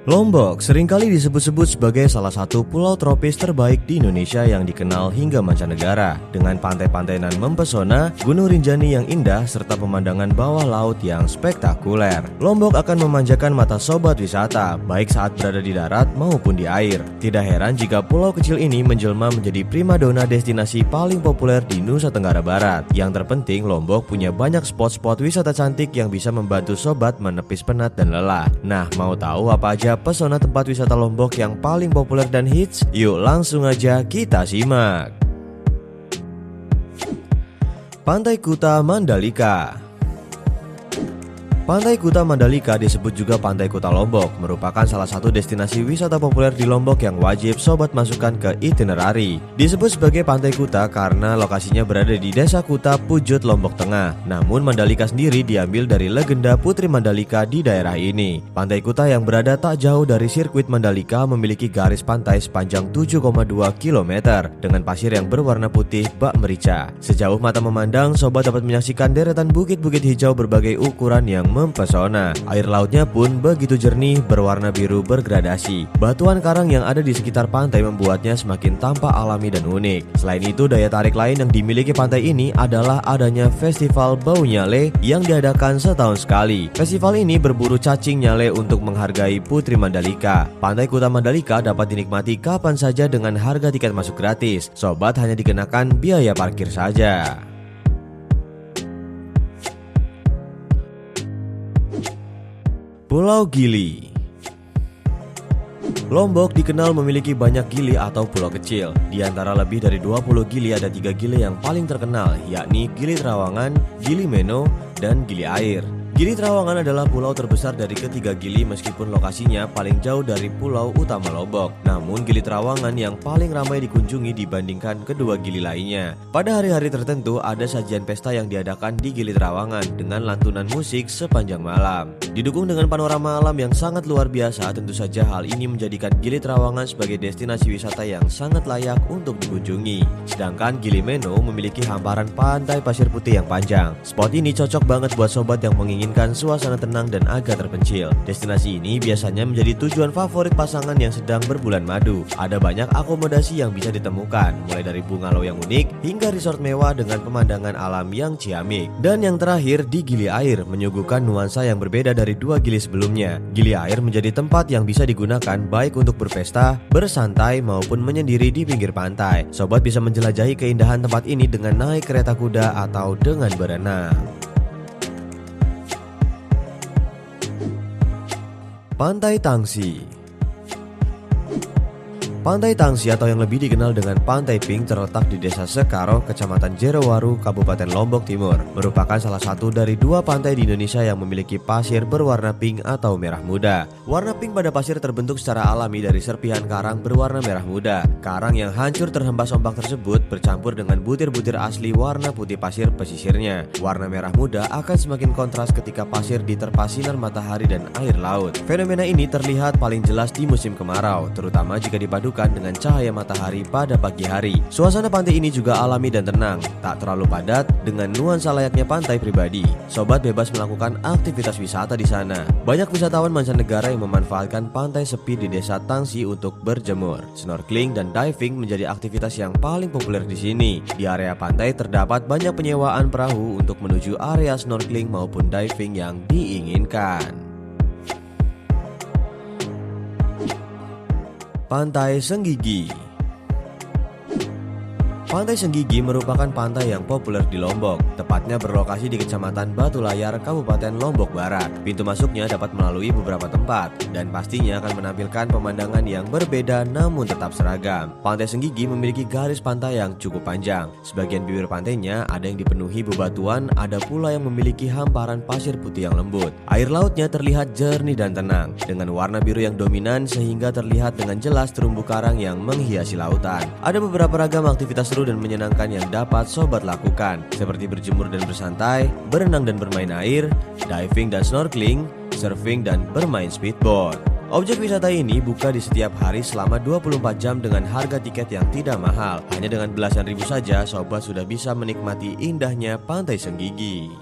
Lombok seringkali disebut-sebut sebagai salah satu pulau tropis terbaik di Indonesia yang dikenal hingga mancanegara. Dengan pantai-pantai nan mempesona, gunung rinjani yang indah, serta pemandangan bawah laut yang spektakuler. Lombok akan memanjakan mata sobat wisata, baik saat berada di darat maupun di air. Tidak heran jika pulau kecil ini menjelma menjadi primadona destinasi paling populer di Nusa Tenggara Barat. Yang terpenting, Lombok punya banyak spot-spot wisata cantik yang bisa membantu sobat menepis penat dan lelah. Nah, mau tahu apa aja pesona tempat wisata Lombok yang paling populer dan hits? Yuk langsung aja kita simak. Pantai Kuta Mandalika. Pantai Kuta Mandalika disebut juga Pantai Kuta Lombok, merupakan salah satu destinasi wisata populer di Lombok yang wajib sobat masukkan ke itinerary. Disebut sebagai Pantai Kuta karena lokasinya berada di Desa Kuta, Pujut, Lombok Tengah. Namun Mandalika sendiri diambil dari legenda Putri Mandalika di daerah ini. Pantai Kuta yang berada tak jauh dari sirkuit Mandalika memiliki garis pantai sepanjang 7,2 km dengan pasir yang berwarna putih bak merica. Sejauh mata memandang, sobat dapat menyaksikan deretan bukit-bukit hijau berbagai ukuran yang mempesona. Air lautnya pun begitu jernih, berwarna biru bergradasi. Batuan karang yang ada di sekitar pantai membuatnya semakin tampak alami dan unik. Selain itu, daya tarik lain yang dimiliki pantai ini adalah adanya Festival Bau Nyale yang diadakan setahun sekali. Festival ini berburu cacing nyale untuk menghargai Putri Mandalika. Pantai Kuta Mandalika dapat dinikmati kapan saja dengan harga tiket masuk gratis. Sobat hanya dikenakan biaya parkir saja. Pulau Gili. Lombok dikenal memiliki banyak gili atau pulau kecil. Di antara lebih dari 20 gili ada 3 gili yang paling terkenal, yakni Gili Trawangan, Gili Meno, dan Gili Air. Gili Trawangan adalah pulau terbesar dari ketiga gili meskipun lokasinya paling jauh dari pulau utama Lombok. Namun Gili Trawangan yang paling ramai dikunjungi dibandingkan kedua gili lainnya. Pada hari-hari tertentu ada sajian pesta yang diadakan di Gili Trawangan dengan lantunan musik sepanjang malam. Didukung dengan panorama alam yang sangat luar biasa, tentu saja hal ini menjadikan Gili Trawangan sebagai destinasi wisata yang sangat layak untuk dikunjungi. Sedangkan Gili Meno memiliki hamparan pantai pasir putih yang panjang. Spot ini cocok banget buat sobat yang menginginkan suasana tenang dan agak terpencil. Destinasi ini biasanya menjadi tujuan favorit pasangan yang sedang berbulan madu. Ada banyak akomodasi yang bisa ditemukan, mulai dari bungalow yang unik hingga resort mewah dengan pemandangan alam yang ciamik. Dan yang terakhir di Gili Air menyuguhkan nuansa yang berbeda dari dua gili sebelumnya. Gili Air menjadi tempat yang bisa digunakan baik untuk berpesta, bersantai maupun menyendiri di pinggir pantai. Sobat bisa menjelajahi keindahan tempat ini dengan naik kereta kuda atau dengan berenang. Pantai Tangsi. Pantai Tangsi atau yang lebih dikenal dengan Pantai Pink terletak di Desa Sekaro, Kecamatan Jerowaru, Kabupaten Lombok Timur. Merupakan salah satu dari dua pantai di Indonesia yang memiliki pasir berwarna pink atau merah muda. Warna pink pada pasir terbentuk secara alami dari serpihan karang berwarna merah muda. Karang yang hancur terhembas ombak tersebut bercampur dengan butir-butir asli warna putih pasir pesisirnya. Warna merah muda akan semakin kontras ketika pasir diterpa sinar matahari dan air laut. Fenomena ini terlihat paling jelas di musim kemarau, terutama jika dipadukan dengan cahaya matahari pada pagi hari. Suasana pantai ini juga alami dan tenang, tak terlalu padat dengan nuansa layaknya pantai pribadi. Sobat bebas melakukan aktivitas wisata di sana. Banyak wisatawan mancanegara yang memanfaatkan pantai sepi di Desa Tangsi untuk berjemur. Snorkeling dan diving menjadi aktivitas yang paling populer di sini. Di area pantai terdapat banyak penyewaan perahu untuk menuju area snorkeling maupun diving yang diinginkan. Pantai Senggigi. Pantai Senggigi merupakan pantai yang populer di Lombok, tepatnya berlokasi di Kecamatan Batu Layar, Kabupaten Lombok Barat. Pintu masuknya dapat melalui beberapa tempat, dan pastinya akan menampilkan pemandangan yang berbeda namun tetap seragam. Pantai Senggigi memiliki garis pantai yang cukup panjang. Sebagian bibir pantainya ada yang dipenuhi bebatuan, ada pula yang memiliki hamparan pasir putih yang lembut. Air lautnya terlihat jernih dan tenang, dengan warna biru yang dominan sehingga terlihat dengan jelas terumbu karang yang menghiasi lautan. Ada beberapa ragam aktivitas seru dan menyenangkan yang dapat sobat lakukan, seperti berjemur dan bersantai, berenang dan bermain air, diving dan snorkeling, surfing dan bermain speedboat. Objek wisata ini buka di setiap hari selama 24 jam dengan harga tiket yang tidak mahal. Hanya dengan belasan ribu saja sobat sudah bisa menikmati indahnya Pantai Senggigi.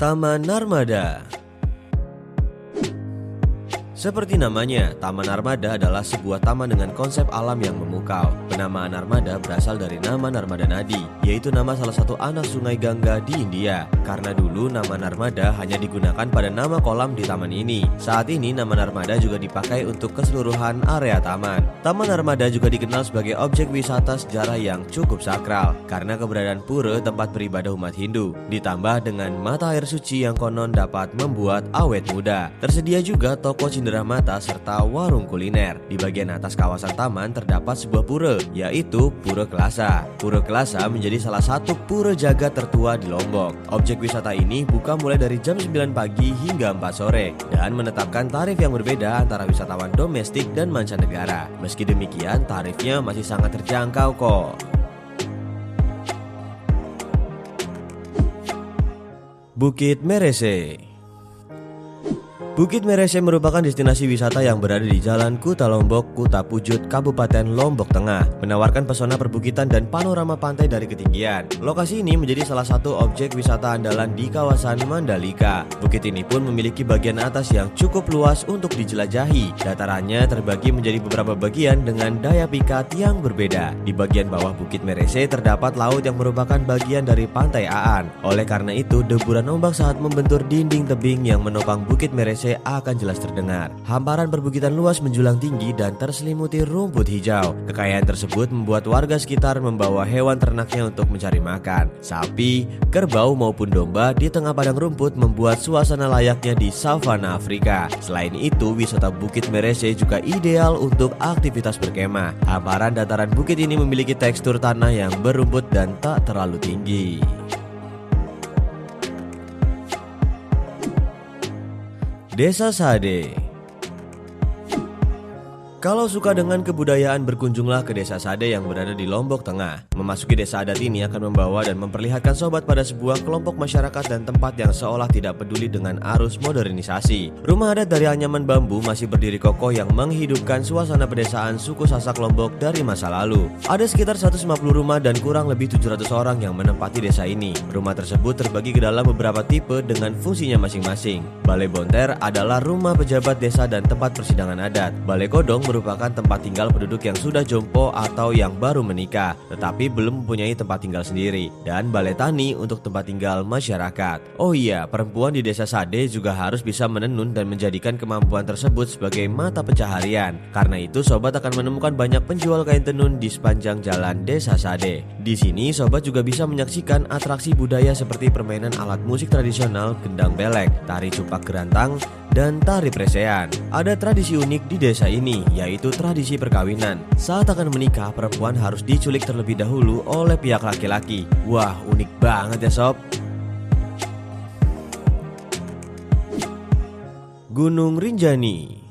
Taman Narmada. Seperti namanya, Taman Narmada adalah sebuah taman dengan konsep alam yang memukau. Penamaan Narmada berasal dari nama Narmada Nadi, yaitu nama salah satu anak sungai Gangga di India. Karena dulu nama Narmada hanya digunakan pada nama kolam di taman ini. Saat ini nama Narmada juga dipakai untuk keseluruhan area taman. Taman Narmada juga dikenal sebagai objek wisata sejarah yang cukup sakral karena keberadaan pura tempat beribadah umat Hindu, ditambah dengan mata air suci yang konon dapat membuat awet muda. Tersedia juga toko cindera mata serta warung kuliner. Di bagian atas kawasan taman terdapat sebuah pura, yaitu Pura Kelasa. Pura Kelasa menjadi salah satu pura jagat tertua di Lombok. Objek wisata ini buka mulai dari jam 9 pagi hingga 4 sore dan menetapkan tarif yang berbeda antara wisatawan domestik dan mancanegara. Meski demikian, tarifnya masih sangat terjangkau kok. Bukit Merese. Bukit Merese merupakan destinasi wisata yang berada di Jalan Kuta Lombok, Kuta Pujut, Kabupaten Lombok Tengah, menawarkan pesona perbukitan dan panorama pantai dari ketinggian. Lokasi ini menjadi salah satu objek wisata andalan di kawasan Mandalika. Bukit ini pun memiliki bagian atas yang cukup luas untuk dijelajahi. Datarannya terbagi menjadi beberapa bagian dengan daya pikat yang berbeda. Di bagian bawah Bukit Merese terdapat laut yang merupakan bagian dari Pantai Aan. Oleh karena itu, deburan ombak saat membentur dinding tebing yang menopang Bukit Merese akan jelas terdengar. Hamparan perbukitan luas menjulang tinggi dan terselimuti rumput hijau. Kekayaan tersebut membuat warga sekitar membawa hewan ternaknya untuk mencari makan. Sapi, kerbau maupun domba di tengah padang rumput membuat suasana layaknya di savana Afrika. Selain itu, wisata Bukit Merese juga ideal untuk aktivitas berkemah. Hamparan dataran bukit ini memiliki tekstur tanah yang berumput dan tak terlalu tinggi. Desa Sade. Kalau suka dengan kebudayaan, berkunjunglah ke Desa Sade yang berada di Lombok Tengah. Memasuki desa adat ini akan membawa dan memperlihatkan sobat pada sebuah kelompok masyarakat dan tempat yang seolah tidak peduli dengan arus modernisasi. Rumah adat dari anyaman bambu masih berdiri kokoh yang menghidupkan suasana pedesaan suku Sasak Lombok dari masa lalu. Ada sekitar 150 rumah dan kurang lebih 700 orang yang menempati desa ini. Rumah tersebut terbagi ke dalam beberapa tipe dengan fungsinya masing-masing. Balai Bonter adalah rumah pejabat desa dan tempat persidangan adat. Balai Kodong merupakan tempat tinggal penduduk yang sudah jompo atau yang baru menikah, tetapi belum mempunyai tempat tinggal sendiri. Dan Balai Tani untuk tempat tinggal masyarakat. Oh iya, perempuan di Desa Sade juga harus bisa menenun dan menjadikan kemampuan tersebut sebagai mata pencaharian. Karena itu, sobat akan menemukan banyak penjual kain tenun di sepanjang jalan Desa Sade. Di sini, sobat juga bisa menyaksikan atraksi budaya seperti permainan alat musik tradisional, gendang belek, tari cupak gerantang, dan tari presean. Ada tradisi unik di desa ini, yaitu tradisi perkawinan. Saat akan menikah, perempuan harus diculik terlebih dahulu oleh pihak laki-laki. Wah, unik banget ya sob. Gunung Rinjani.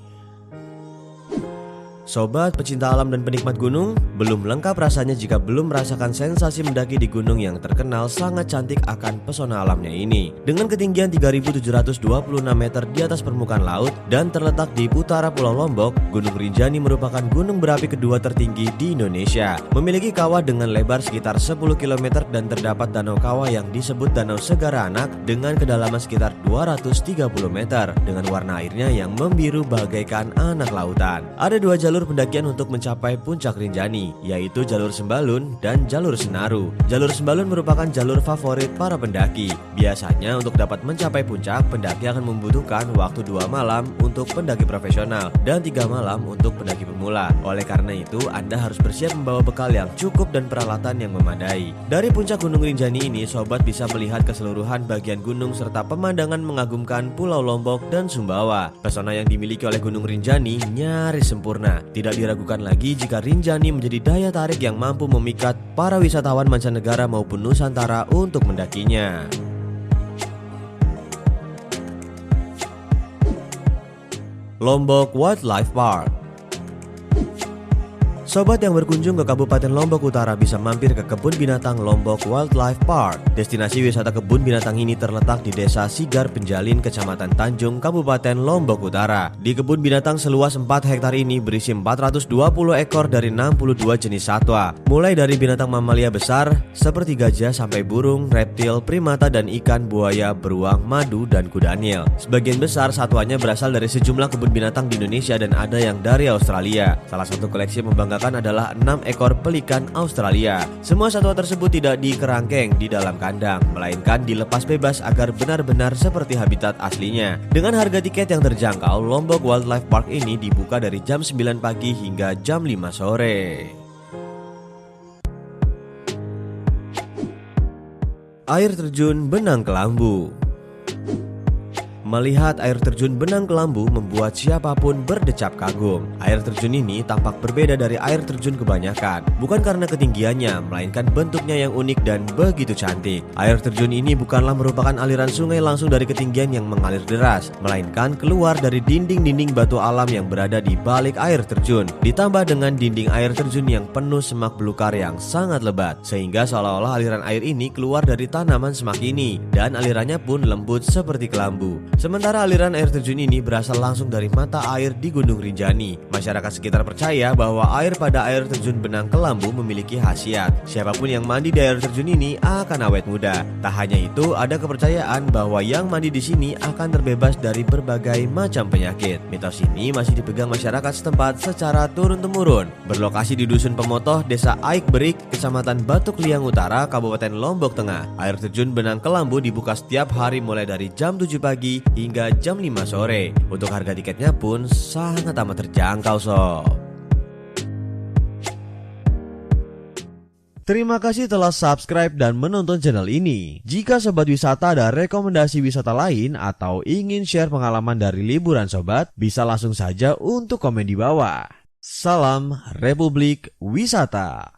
Sobat pecinta alam dan penikmat gunung, belum lengkap rasanya jika belum merasakan sensasi mendaki di gunung yang terkenal sangat cantik akan pesona alamnya ini. Dengan ketinggian 3.726 meter di atas permukaan laut dan terletak di utara Pulau Lombok, Gunung Rinjani merupakan gunung berapi kedua tertinggi di Indonesia. Memiliki kawah dengan lebar sekitar 10 km dan terdapat danau kawah yang disebut Danau Segara Anak dengan kedalaman sekitar 230 meter dengan warna airnya yang membiru bagaikan anak lautan. Ada dua jalur pendakian untuk mencapai puncak Rinjani, yaitu jalur Sembalun dan jalur Senaru. Jalur Sembalun merupakan jalur favorit para pendaki. Biasanya untuk dapat mencapai puncak, pendaki akan membutuhkan waktu 2 malam untuk pendaki profesional dan 3 malam untuk pendaki pemula. Oleh karena itu, Anda harus bersiap membawa bekal yang cukup dan peralatan yang memadai. Dari puncak Gunung Rinjani ini, sobat bisa melihat keseluruhan bagian gunung serta pemandangan mengagumkan Pulau Lombok dan Sumbawa. Pesona yang dimiliki oleh Gunung Rinjani nyaris sempurna. Tidak diragukan lagi jika Rinjani menjadi daya tarik yang mampu memikat para wisatawan mancanegara maupun Nusantara untuk mendakinya. Lombok Wildlife Park. Sobat yang berkunjung ke Kabupaten Lombok Utara bisa mampir ke Kebun Binatang Lombok Wildlife Park. Destinasi wisata kebun binatang ini terletak di Desa Sigar Penjalin, Kecamatan Tanjung, Kabupaten Lombok Utara. Di kebun binatang seluas 4 hektar ini berisi 420 ekor dari 62 jenis satwa, mulai dari binatang mamalia besar seperti gajah sampai burung, reptil, primata, dan ikan, buaya, beruang, madu, dan kuda nil. Sebagian besar satwanya berasal dari sejumlah kebun binatang di Indonesia dan ada yang dari Australia. Salah satu koleksi yang membanggakan adalah 6 ekor pelikan Australia. Semua satwa tersebut tidak dikerangkeng di dalam kandang, melainkan dilepas bebas agar benar-benar seperti habitat aslinya. Dengan harga tiket yang terjangkau, Lombok Wildlife Park ini dibuka dari jam 9 pagi hingga jam 5 sore. Air terjun Benang Kelambu. Melihat air terjun Benang Kelambu membuat siapapun berdecap kagum. Air terjun ini tampak berbeda dari air terjun kebanyakan, bukan karena ketinggiannya, melainkan bentuknya yang unik dan begitu cantik. Air terjun ini bukanlah merupakan aliran sungai langsung dari ketinggian yang mengalir deras, melainkan keluar dari dinding-dinding batu alam yang berada di balik air terjun, ditambah dengan dinding air terjun yang penuh semak belukar yang sangat lebat, sehingga seolah-olah aliran air ini keluar dari tanaman semak ini, dan alirannya pun lembut seperti kelambu. Sementara aliran air terjun ini berasal langsung dari mata air di Gunung Rinjani. Masyarakat sekitar percaya bahwa air pada air terjun Benang Kelambu memiliki khasiat. Siapapun yang mandi di air terjun ini akan awet muda. Tak hanya itu, ada kepercayaan bahwa yang mandi di sini akan terbebas dari berbagai macam penyakit. Mitos ini masih dipegang masyarakat setempat secara turun-temurun. Berlokasi di Dusun Pemotoh, Desa Aik Berik, Kecamatan Batuk Liang Utara, Kabupaten Lombok Tengah. Air terjun Benang Kelambu dibuka setiap hari mulai dari jam 7 pagi hingga jam 5 sore. Untuk harga tiketnya pun sangat amat terjangkau sob. Terima kasih telah subscribe dan menonton channel ini. Jika sobat wisata ada rekomendasi wisata lain atau ingin share pengalaman dari liburan sobat, bisa langsung saja untuk komen di bawah. Salam Republik Wisata.